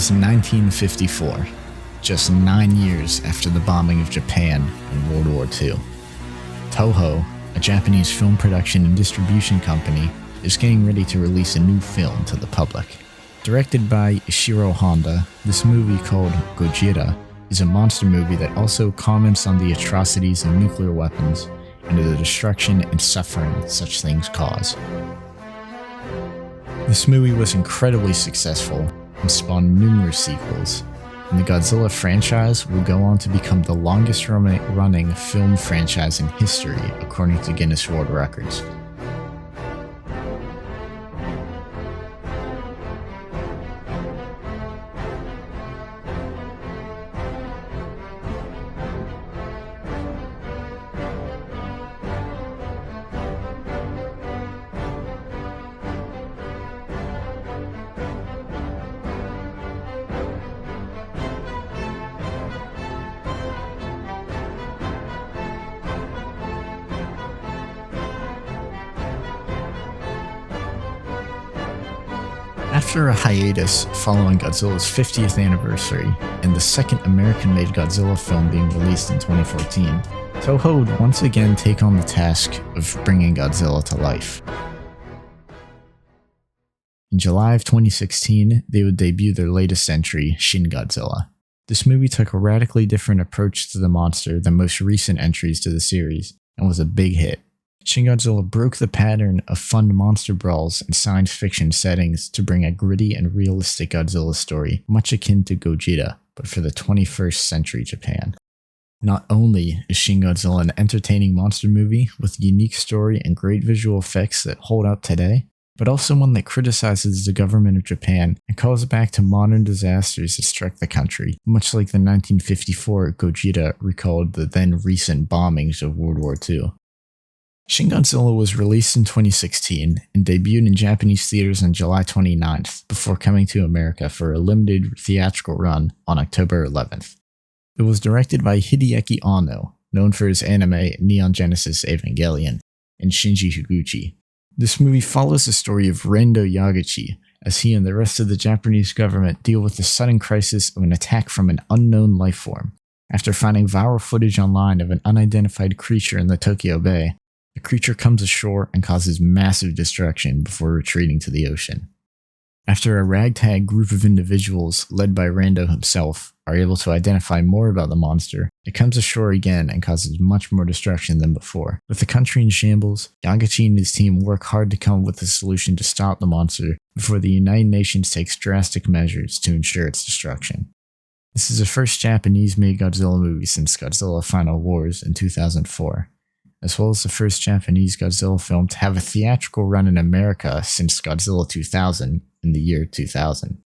was 1954, just 9 years after the bombing of Japan in World War II. Toho, a Japanese film production and distribution company, is getting ready to release a new film to the public. Directed by Ishiro Honda, this movie called Gojira is a monster movie that also comments on the atrocities of nuclear weapons and the destruction and suffering such things cause. This movie was incredibly successful and spawned numerous sequels, and the Godzilla franchise will go on to become the longest running film franchise in history according to Guinness World Records. After a hiatus following Godzilla's 50th anniversary and the second American-made Godzilla film being released in 2014, Toho would once again take on the task of bringing Godzilla to life. In July of 2016, they would debut their latest entry, Shin Godzilla. This movie took a radically different approach to the monster than most recent entries to the series, and was a big hit. Shin Godzilla broke the pattern of fun monster brawls and science fiction settings to bring a gritty and realistic Godzilla story, much akin to Gojira, but for the 21st century Japan. Not only is Shin Godzilla an entertaining monster movie with a unique story and great visual effects that hold up today, but also one that criticizes the government of Japan and calls back to modern disasters that struck the country, much like the 1954 Gojira recalled the then recent bombings of World War II. Shin Godzilla was released in 2016 and debuted in Japanese theaters on July 29th before coming to America for a limited theatrical run on October 11th. It was directed by Hideaki Anno, known for his anime Neon Genesis Evangelion, and Shinji Higuchi. This movie follows the story of Rendo Yagachi as he and the rest of the Japanese government deal with the sudden crisis of an attack from an unknown life form. After finding viral footage online of an unidentified creature in the Tokyo Bay, the creature comes ashore and causes massive destruction before retreating to the ocean. After a ragtag group of individuals, led by Rando himself, are able to identify more about the monster, it comes ashore again and causes much more destruction than before. With the country in shambles, Yagachi and his team work hard to come up with a solution to stop the monster before the United Nations takes drastic measures to ensure its destruction. This is the first Japanese-made Godzilla movie since Godzilla Final Wars in 2004. As well as the first Japanese Godzilla film to have a theatrical run in America since Godzilla 2000 in the year 2000.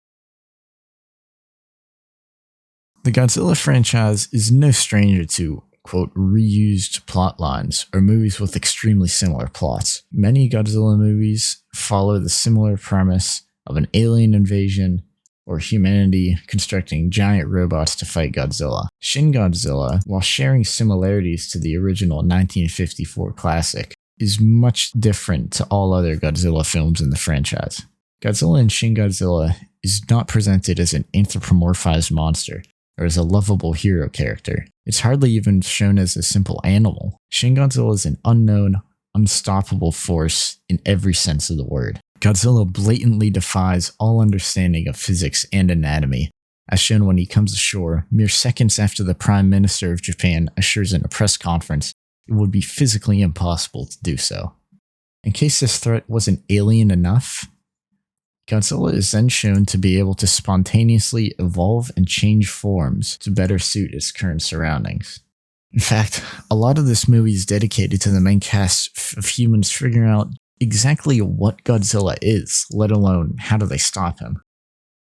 The Godzilla franchise is no stranger to, quote, reused plot lines or movies with extremely similar plots. Many Godzilla movies follow the similar premise of an alien invasion or humanity constructing giant robots to fight Godzilla. Shin Godzilla, while sharing similarities to the original 1954 classic, is much different to all other Godzilla films in the franchise. Godzilla in Shin Godzilla is not presented as an anthropomorphized monster or as a lovable hero character. It's hardly even shown as a simple animal. Shin Godzilla is an unknown, unstoppable force in every sense of the word. Godzilla blatantly defies all understanding of physics and anatomy, as shown when he comes ashore mere seconds after the Prime Minister of Japan assures in a press conference it would be physically impossible to do so. In case this threat wasn't alien enough, Godzilla is then shown to be able to spontaneously evolve and change forms to better suit its current surroundings. In fact, a lot of this movie is dedicated to the main cast of humans figuring out exactly what Godzilla is, let alone how do they stop him.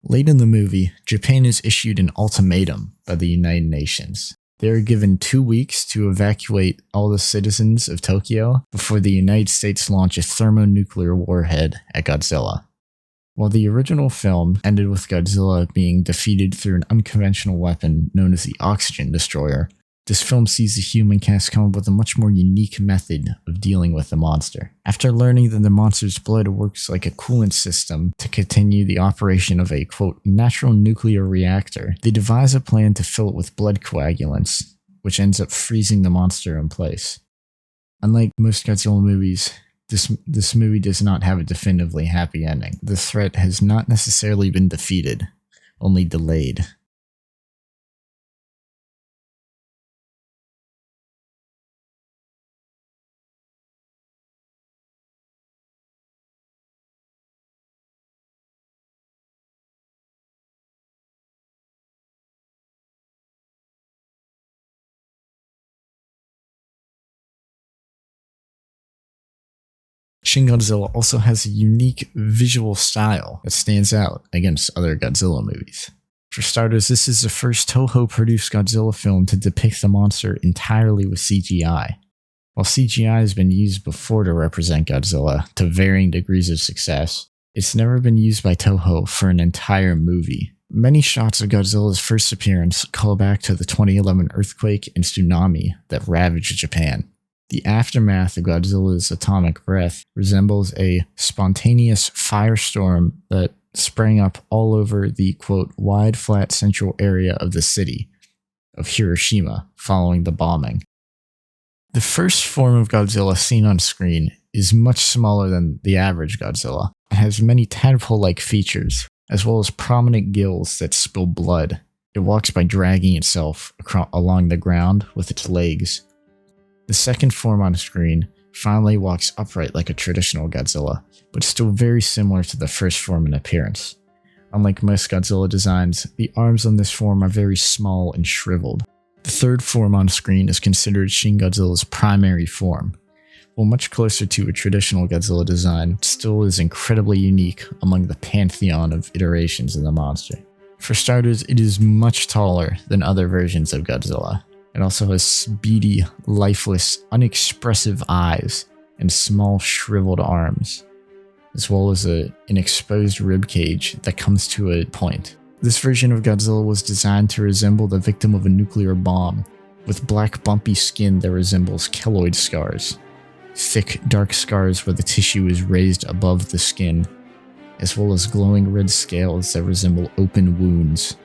Late in the movie, Japan is issued an ultimatum by the United Nations. They are given 2 weeks to evacuate all the citizens of Tokyo before the United States launch a thermonuclear warhead at Godzilla. While the original film ended with Godzilla being defeated through an unconventional weapon known as the Oxygen Destroyer, This film sees the human cast come up with a much more unique method of dealing with the monster. After learning that the monster's blood works like a coolant system to continue the operation of a, quote, natural nuclear reactor, they devise a plan to fill it with blood coagulants, which ends up freezing the monster in place. Unlike most Godzilla movies, this movie does not have a definitively happy ending. The threat has not necessarily been defeated, only delayed. Shin Godzilla also has a unique visual style that stands out against other Godzilla movies. For starters, this is the first Toho-produced Godzilla film to depict the monster entirely with CGI. While CGI has been used before to represent Godzilla to varying degrees of success, it's never been used by Toho for an entire movie. Many shots of Godzilla's first appearance call back to the 2011 earthquake and tsunami that ravaged Japan. The aftermath of Godzilla's atomic breath resembles a spontaneous firestorm that sprang up all over the, quote, wide flat central area of the city of Hiroshima following the bombing. The first form of Godzilla seen on screen is much smaller than the average Godzilla and has many tadpole-like features, as well as prominent gills that spill blood. It walks by dragging itself along the ground with its legs. The second form on screen finally walks upright like a traditional Godzilla, but still very similar to the first form in appearance. Unlike most Godzilla designs, the arms on this form are very small and shriveled. The third form on screen is considered Shin Godzilla's primary form. While much closer to a traditional Godzilla design, it still is incredibly unique among the pantheon of iterations of the monster. For starters, it is much taller than other versions of Godzilla. It also has speedy, lifeless, unexpressive eyes and small, shriveled arms, as well as an exposed ribcage that comes to a point. This version of Godzilla was designed to resemble the victim of a nuclear bomb, with black, bumpy skin that resembles keloid scars, thick, dark scars where the tissue is raised above the skin, as well as glowing red scales that resemble open wounds.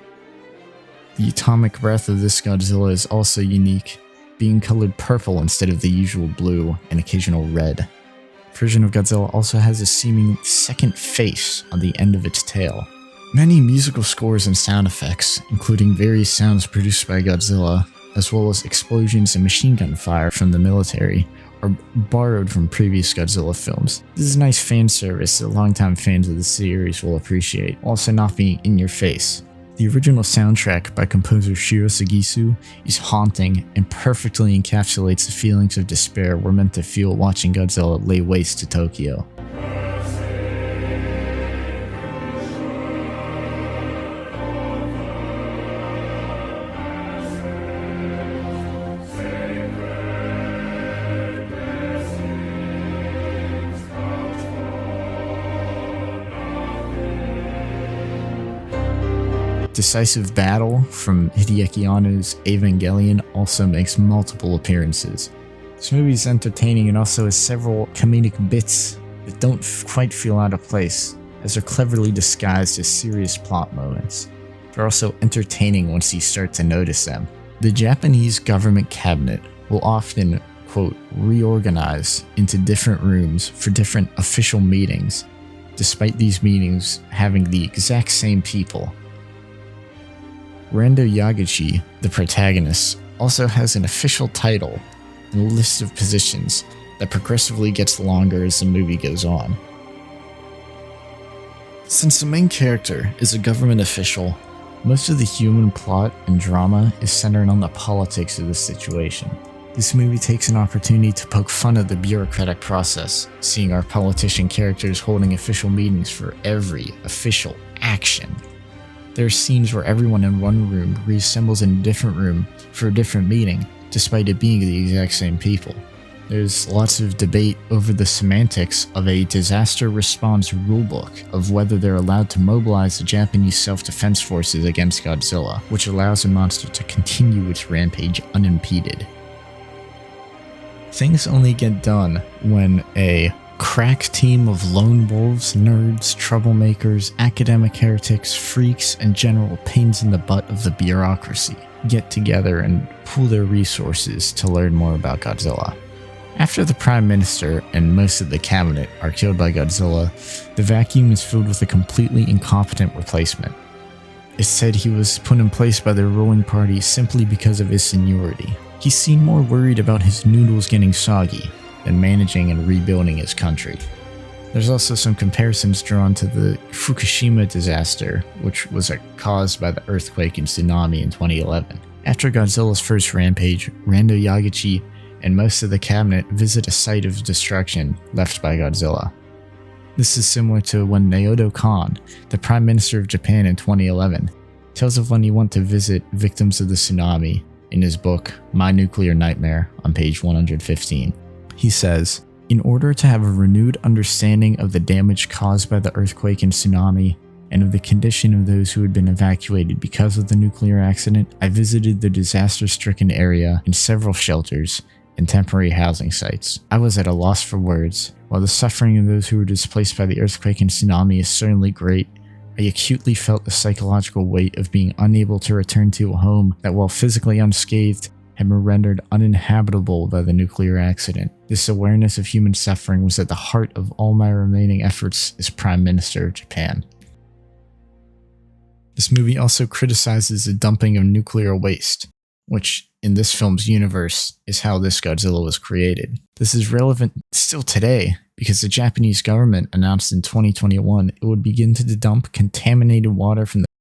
The atomic breath of this Godzilla is also unique, being colored purple instead of the usual blue and occasional red. The version of Godzilla also has a seeming second face on the end of its tail. Many musical scores and sound effects, including various sounds produced by Godzilla, as well as explosions and machine gun fire from the military, are borrowed from previous Godzilla films. This is nice fan service that longtime fans of the series will appreciate, also not being in your face. The original soundtrack by composer Shiro Sugisu is haunting and perfectly encapsulates the feelings of despair we're meant to feel watching Godzilla lay waste to Tokyo. Decisive Battle from Hideaki Anno's Evangelion also makes multiple appearances. This movie is entertaining and also has several comedic bits that don't quite feel out of place, as they're cleverly disguised as serious plot moments. They're also entertaining once you start to notice them. The Japanese government cabinet will often, quote, reorganize into different rooms for different official meetings, despite these meetings having the exact same people. Rando Yaguchi, the protagonist, also has an official title and a list of positions that progressively gets longer as the movie goes on. Since the main character is a government official, most of the human plot and drama is centered on the politics of the situation. This movie takes an opportunity to poke fun at the bureaucratic process, seeing our politician characters holding official meetings for every official action. There are scenes where everyone in one room reassembles in a different room for a different meeting, despite it being the exact same people. There's lots of debate over the semantics of a disaster response rulebook of whether they're allowed to mobilize the Japanese self-defense forces against Godzilla, which allows the monster to continue its rampage unimpeded. Things only get done when a crack team of lone wolves, nerds, troublemakers, academic heretics, freaks, and general pains in the butt of the bureaucracy get together and pool their resources to learn more about Godzilla. After the Prime Minister and most of the cabinet are killed by Godzilla, the vacuum is filled with a completely incompetent replacement. It's said he was put in place by the ruling party simply because of his seniority. He seemed more worried about his noodles getting soggy than managing and rebuilding his country. There's also some comparisons drawn to the Fukushima disaster, which was caused by the earthquake and tsunami in 2011. After Godzilla's first rampage, Rando Yagachi and most of the cabinet visit a site of destruction left by Godzilla. This is similar to when Naoto Kan, the Prime Minister of Japan in 2011, tells of when he went to visit victims of the tsunami in his book My Nuclear Nightmare on page 115. He says, "In order to have a renewed understanding of the damage caused by the earthquake and tsunami, and of the condition of those who had been evacuated because of the nuclear accident, I visited the disaster-stricken area in several shelters and temporary housing sites. I was at a loss for words. While the suffering of those who were displaced by the earthquake and tsunami is certainly great, I acutely felt the psychological weight of being unable to return to a home that, while physically unscathed, had been rendered uninhabitable by the nuclear accident. This awareness of human suffering was at the heart of all my remaining efforts as Prime Minister of Japan." This movie also criticizes the dumping of nuclear waste, which in this film's universe is how this Godzilla was created. This is relevant still today because the Japanese government announced in 2021 it would begin to dump contaminated water from the